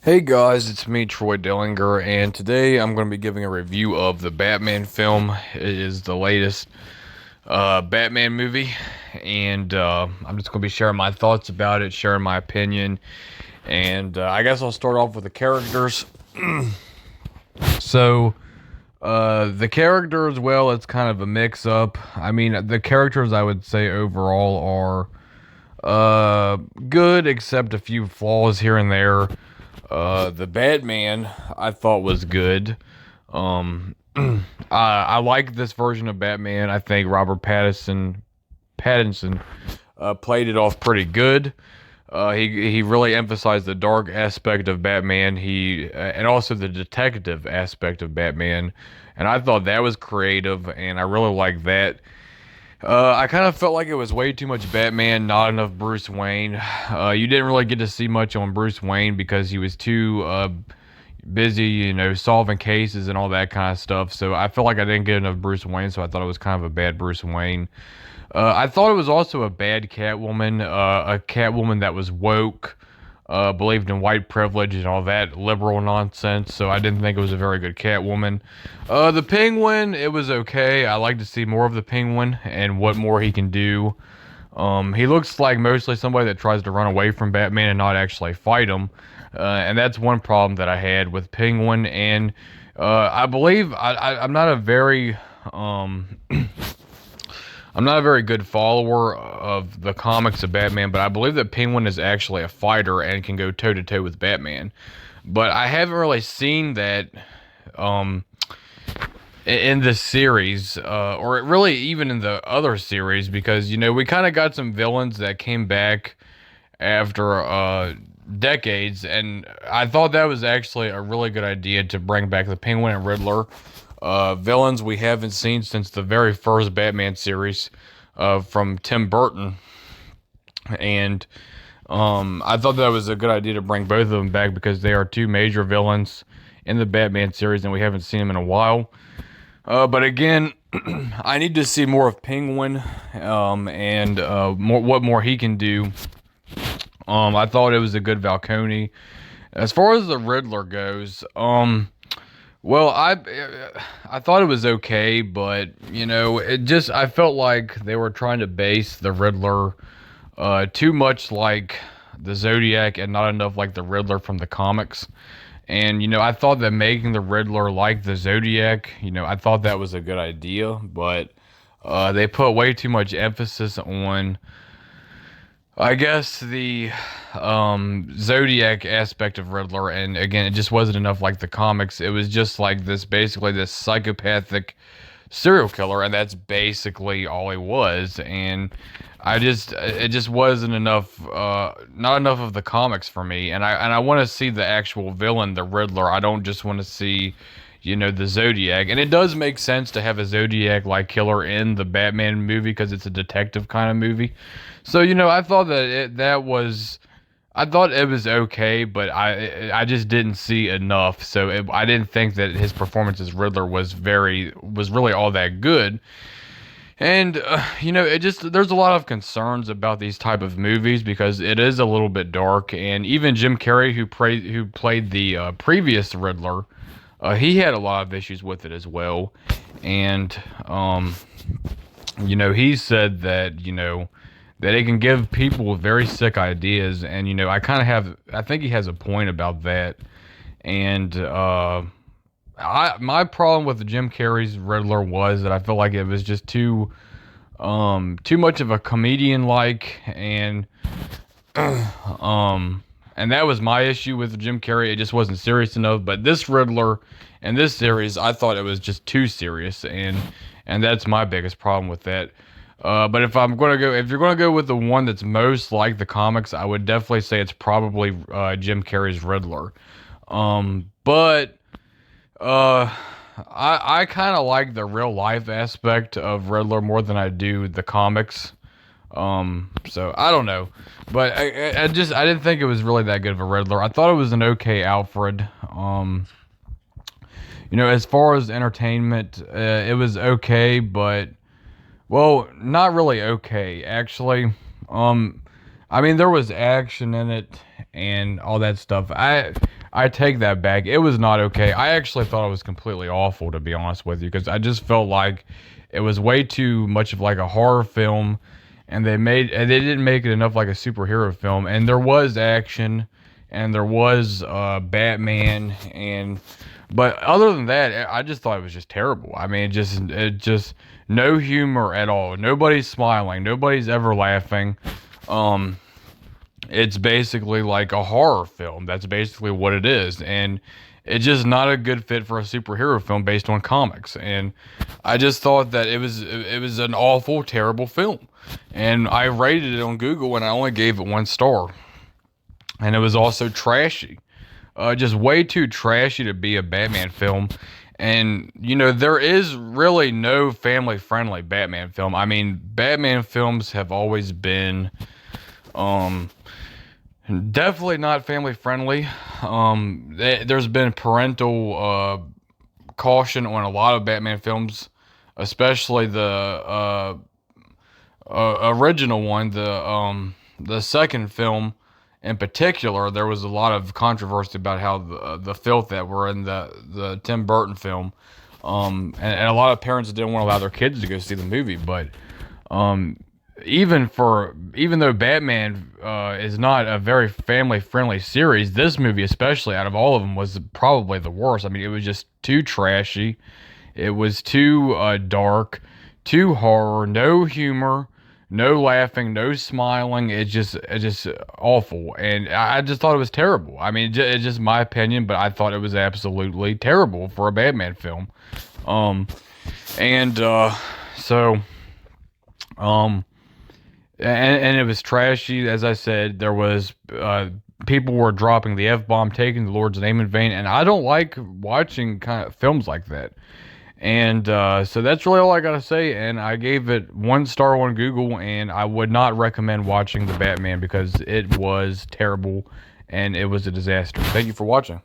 Hey guys, it's me, Troy Dillinger, and today I'm going to be giving a review of the Batman film. It is the latest Batman movie, and I'm just going to be sharing my thoughts about it, sharing my opinion, and I guess I'll start off with the characters. So, the characters, well, it's kind of a mix-up. I mean, the characters I would say overall are good, except a few flaws here and there. The Batman I thought was good. I like this version of Batman. I think Robert Pattinson played it off pretty good. He really emphasized the dark aspect of Batman. And also the detective aspect of Batman, and I thought that was creative, and I really like that. I kind of felt like it was way too much Batman, not enough Bruce Wayne. You didn't really get to see much on Bruce Wayne because he was too busy, solving cases and all that kind of stuff. So I felt like I didn't get enough Bruce Wayne, so I thought it was kind of a bad Bruce Wayne. I thought it was also a bad Catwoman, a Catwoman that was woke, believed in white privilege and all that liberal nonsense. So I didn't think it was a very good Catwoman. The Penguin, it was okay. I like to see more of the Penguin and what more he can do. He looks like mostly somebody that tries to run away from Batman and not actually fight him. And that's one problem that I had with Penguin. And I believe I'm not a very I'm not a very good follower of the comics of Batman, but I believe that Penguin is actually a fighter and can go toe to toe with Batman. But I haven't really seen that um, in this series, or really even in the other series, because we kind of got some villains that came back after decades, and I thought that was actually a really good idea to bring back the Penguin and Riddler, villains we haven't seen since the very first Batman series, from Tim Burton, and I thought that was a good idea to bring both of them back because they are two major villains in the Batman series, and we haven't seen them in a while. But again, I need to see more of Penguin, and what more he can do. I thought it was a good Falcone. As far as the Riddler goes, well, I thought it was okay, but I felt like they were trying to base the Riddler too much like the Zodiac and not enough like the Riddler from the comics. And I thought that making the Riddler like the Zodiac, I thought that was a good idea, but they put way too much emphasis on, I guess, the Zodiac aspect of Riddler, and again, it just wasn't enough like the comics. It was just like basically this psychopathic serial killer, and that's basically all he was. And it just wasn't enough, not enough of the comics for me. And I want to see the actual villain, the Riddler. I don't just want to see, the Zodiac. And it does make sense to have a Zodiac like killer in the Batman movie because it's a detective kind of movie. So I thought I thought it was okay, but I just didn't see enough. So I didn't think that his performance as Riddler was really all that good. And it just there's a lot of concerns about these type of movies because it is a little bit dark. And even Jim Carrey, who played the previous Riddler, he had a lot of issues with it as well. And he said that that it can give people very sick ideas, and I think he has a point about that. And my problem with Jim Carrey's Riddler was that I felt like it was just too much of a comedian like, and that was my issue with Jim Carrey. It just wasn't serious enough. But this Riddler and this series, I thought it was just too serious, and that's my biggest problem with that. But if you're gonna go with the one that's most like the comics, I would definitely say it's probably Jim Carrey's Riddler. But I kind of like the real life aspect of Riddler more than I do the comics. So I don't know, but I didn't think it was really that good of a Riddler. I thought it was an okay Alfred. As far as entertainment, it was okay, but well, not really okay actually. I mean, there was action in it, and all that stuff. I take that back. It was not okay. I actually thought it was completely awful, to be honest with you, because I just felt like it was way too much of like a horror film, and they didn't make it enough like a superhero film. And there was action, and there was Batman, and but other than that, I just thought it was just terrible. I mean, it just no humor at all. Nobody's smiling. Nobody's ever laughing. Um, it's basically like a horror film. That's basically what it is, and it's just not a good fit for a superhero film based on comics. And I just thought that it was an awful, terrible film, and I rated it on Google, and I only gave it 1 star. And it was also trashy, just way too trashy to be a Batman film. And there is really no family-friendly Batman film. I mean, Batman films have always been um definitely not family friendly. There's been parental caution on a lot of Batman films, especially the original one, the second film in particular. There was a lot of controversy about how the filth that were in the Tim Burton film, and a lot of parents didn't want to allow their kids to go see the movie, but um, even though Batman is not a very family friendly series, this movie, especially out of all of them, was probably the worst. I mean, it was just too trashy. It was too dark, too horror, no humor, no laughing, no smiling. It's just awful, and I just thought it was terrible. I mean, it's just my opinion, but I thought it was absolutely terrible for a Batman film. Um, and so um. And it was trashy, as I said. There was people were dropping the F-bomb, taking the Lord's name in vain, and I don't like watching kind of films like that. And so that's really all I gotta say. And I gave it 1 star on Google, and I would not recommend watching the Batman because it was terrible and it was a disaster. Thank you for watching.